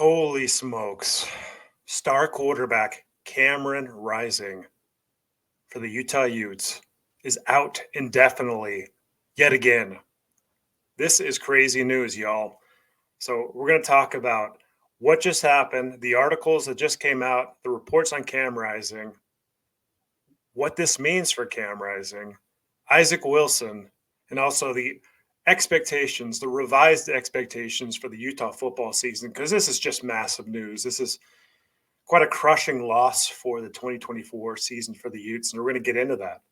Holy smokes. Star quarterback Cameron Rising for the Utah Utes is out indefinitely yet again. This is crazy news, y'all. So, we're going to talk about what just happened, the articles that just came out, the reports on Cam Rising, what this means for Cam Rising, Issac Wilson, and also the expectations, the revised expectations for the Utah football season, because this is just massive news. This is quite a crushing loss for the 2024 season for the Utes, and we're going to get into that.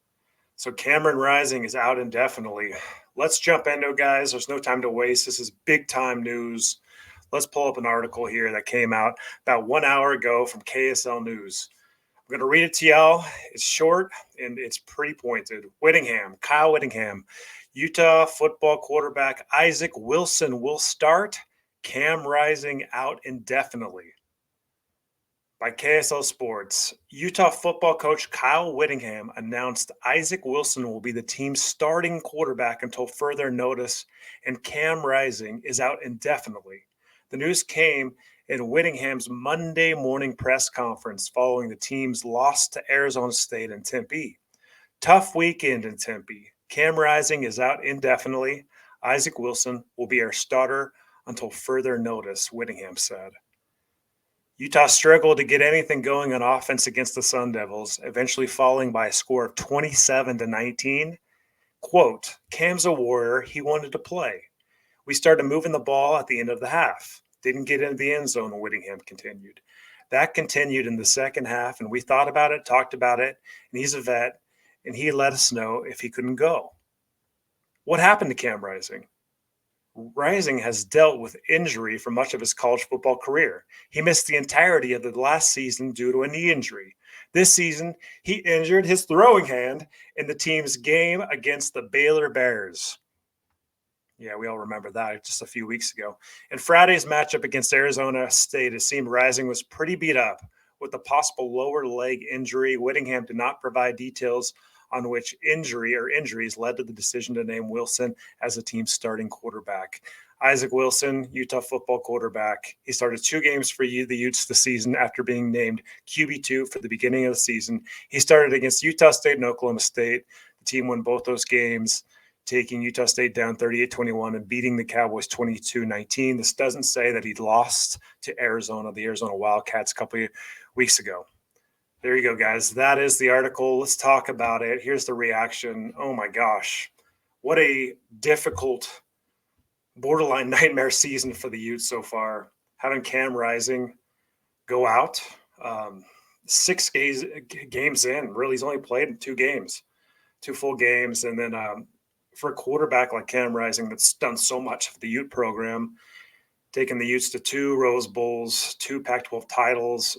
So Cameron Rising is out indefinitely. Let's jump into it, guys. There's no time to waste. This is big time news. Let's pull up an article here that came out about 1 hour ago from KSL News. I'm going to read it to y'all. It's short and it's pretty pointed. Kyle Whittingham, Utah football quarterback Issac Wilson will start. Cam Rising out indefinitely. By KSL Sports, Utah football coach Kyle Whittingham announced Issac Wilson will be the team's starting quarterback until further notice, and Cam Rising is out indefinitely. The news came in Whittingham's Monday morning press conference following the team's loss to Arizona State in Tempe. Tough weekend in Tempe. Cam Rising is out indefinitely. Issac Wilson will be our starter until further notice, Whittingham said. Utah struggled to get anything going on offense against the Sun Devils, eventually falling by a score of 27-19. Quote, Cam's a warrior. He wanted to play. We started moving the ball at the end of the half. Didn't get into the end zone, Whittingham continued. That continued in the second half, and we thought about it, talked about it, and he's a vet, and he let us know if he couldn't go. What happened to Cam Rising? Rising has dealt with injury for much of his college football career. He missed the entirety of the last season due to a knee injury. This season, he injured his throwing hand in the team's game against the Baylor Bears. Yeah, we all remember that just a few weeks ago. In Friday's matchup against Arizona State, it seemed Rising was pretty beat up with a possible lower leg injury. Whittingham did not provide details on which injury or injuries led to the decision to name Wilson as the team's starting quarterback. Issac Wilson, Utah football quarterback. He started 2 games for the Utes this season after being named QB2 for the beginning of the season. He started against Utah State and Oklahoma State. The team won both those games, taking Utah State down 38-21 and beating the Cowboys 22-19. This doesn't say that he lost to the Arizona Wildcats a couple of weeks ago. There you go, guys. That is the article. Let's talk about it. Here's the reaction. Oh, my gosh. What a difficult, borderline nightmare season for the Utes so far. Having Cam Rising go out 6 games in. Really, he's only played 2 games, 2 full games. And then for a quarterback like Cam Rising that's done so much for the Ute program, taking the Utes to 2 Rose Bowls, 2 Pac-12 titles,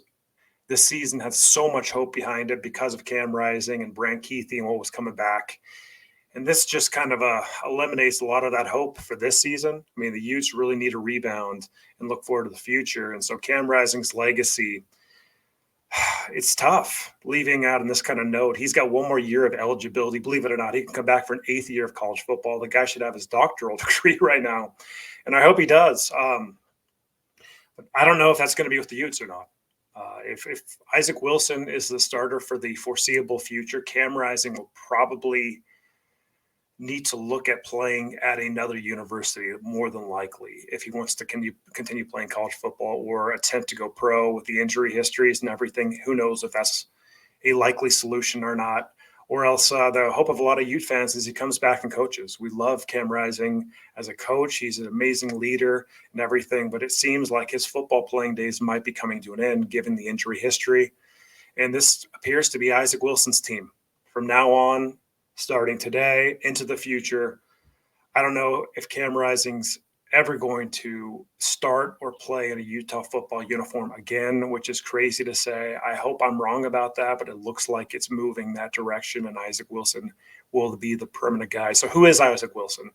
this season has so much hope behind it because of Cam Rising and Brant Keithy and what was coming back. And this just kind of eliminates a lot of that hope for this season. I mean, the Utes really need a rebound and look forward to the future. And so Cam Rising's legacy, it's tough leaving out in this kind of note. He's got 1 more year of eligibility. Believe it or not, he can come back for an 8th year of college football. The guy should have his doctoral degree right now. And I hope he does. But I don't know if that's going to be with the Utes or not. If Issac Wilson is the starter for the foreseeable future, Cam Rising will probably need to look at playing at another university more than likely if he wants to continue playing college football or attempt to go pro with the injury histories and everything. Who knows if that's a likely solution or not. Or else the hope of a lot of Ute fans is he comes back and coaches. We love Cam Rising as a coach. He's an amazing leader and everything, but it seems like his football playing days might be coming to an end given the injury history. And this appears to be Issac Wilson's team from now on, starting today into the future. I don't know if Cam Rising's ever going to start or play in a Utah football uniform again, which is crazy to say. I hope I'm wrong about that, but it looks like it's moving that direction, and Issac Wilson will be the permanent guy. So who is Issac Wilson?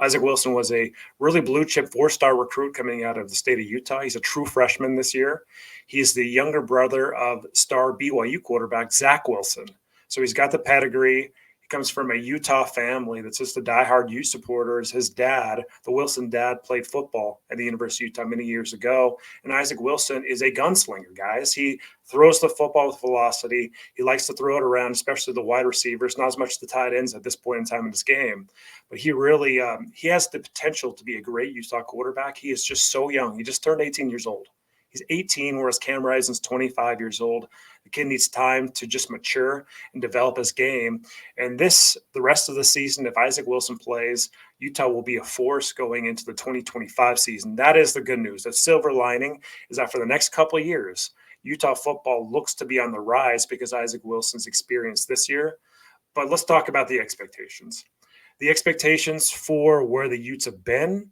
Issac Wilson was a really blue-chip 4-star recruit coming out of the state of Utah. He's a true freshman this year. He's the younger brother of star BYU quarterback Zach Wilson. So he's got the pedigree. He comes from a Utah family that's just a diehard Ute supporters. His dad, the Wilson dad, played football at the University of Utah many years ago. And Issac Wilson is a gunslinger, guys. He throws the football with velocity. He likes to throw it around, especially the wide receivers, not as much the tight ends at this point in time in this game. But he really he has the potential to be a great Utah quarterback. He is just so young. He just turned 18 years old. He's 18, whereas Cam Rising's 25 years old. The kid needs time to just mature and develop his game. And the rest of the season, if Issac Wilson plays, Utah will be a force going into the 2025 season. That is the good news. The silver lining is that for the next couple of years, Utah football looks to be on the rise because Issac Wilson's experience this year. But let's talk about the expectations. The expectations for where the Utes have been,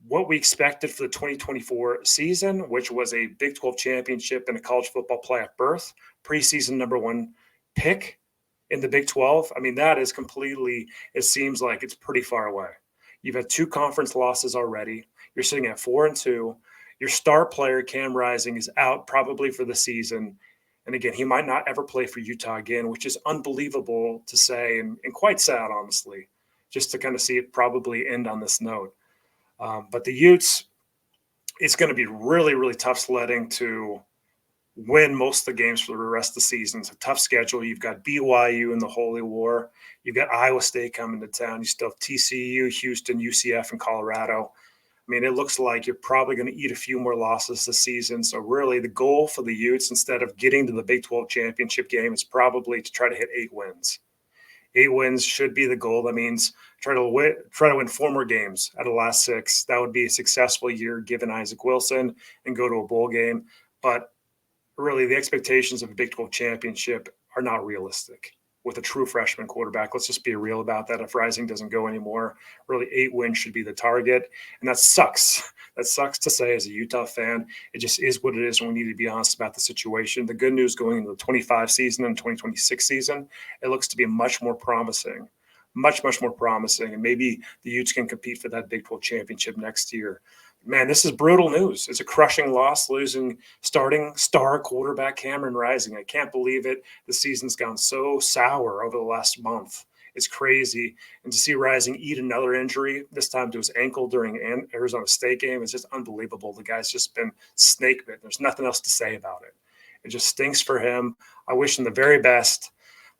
what we expected for the 2024 season, which was a Big 12 championship and a college football playoff berth, preseason #1 pick in the Big 12. I mean, that is completely, it seems like it's pretty far away. You've had 2 conference losses already. You're sitting at 4-2. Your star player, Cam Rising, is out probably for the season. And again, he might not ever play for Utah again, which is unbelievable to say and quite sad, honestly, just to kind of see it probably end on this note. But the Utes, it's going to be really, really tough sledding to win most of the games for the rest of the season. It's a tough schedule. You've got BYU in the Holy War. You've got Iowa State coming to town. You still have TCU, Houston, UCF, and Colorado. I mean, it looks like you're probably going to eat a few more losses this season. So really the goal for the Utes, instead of getting to the Big 12 championship game, is probably to try to hit 8 wins. 8 wins should be the goal. That means try to win 4 more games out of the last 6. That would be a successful year given Issac Wilson and go to a bowl game. But really, the expectations of a Big 12 championship are not realistic with a true freshman quarterback. Let's just be real about that. If Rising doesn't go anymore, really 8 wins should be the target. And that sucks. That sucks to say as a Utah fan. It just is what it is, and we need to be honest about the situation. The good news going into the 25 season and 2026 season, it looks to be much more promising, much more promising. And maybe the Utes can compete for that Big 12 championship next year. Man, this is brutal news. It's a crushing loss, losing starting star quarterback Cameron Rising. I can't believe it. The season's gone so sour over the last month. It's crazy. And to see Rising eat another injury, this time to his ankle during an Arizona State game, is just unbelievable. The guy's just been snake bitten. There's nothing else to say about it. It just stinks for him. I wish him the very best.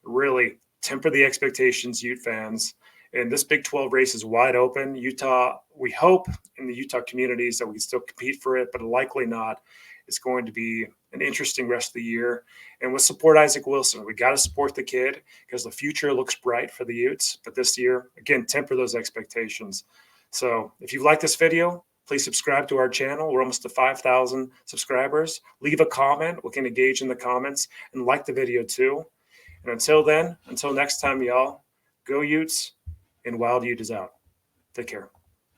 Really temper the expectations, Ute fans. And this Big 12 race is wide open. Utah, we hope in the Utah communities that we can still compete for it, but likely not. It's going to be an interesting rest of the year. And we'll support Issac Wilson. We got to support the kid because the future looks bright for the Utes. But this year, again, temper those expectations. So if you like this video, please subscribe to our channel. We're almost to 5,000 subscribers. Leave a comment. We can engage in the comments and like the video too. And until then, until next time, y'all, go Utes. And Wild Ute is out. Take care.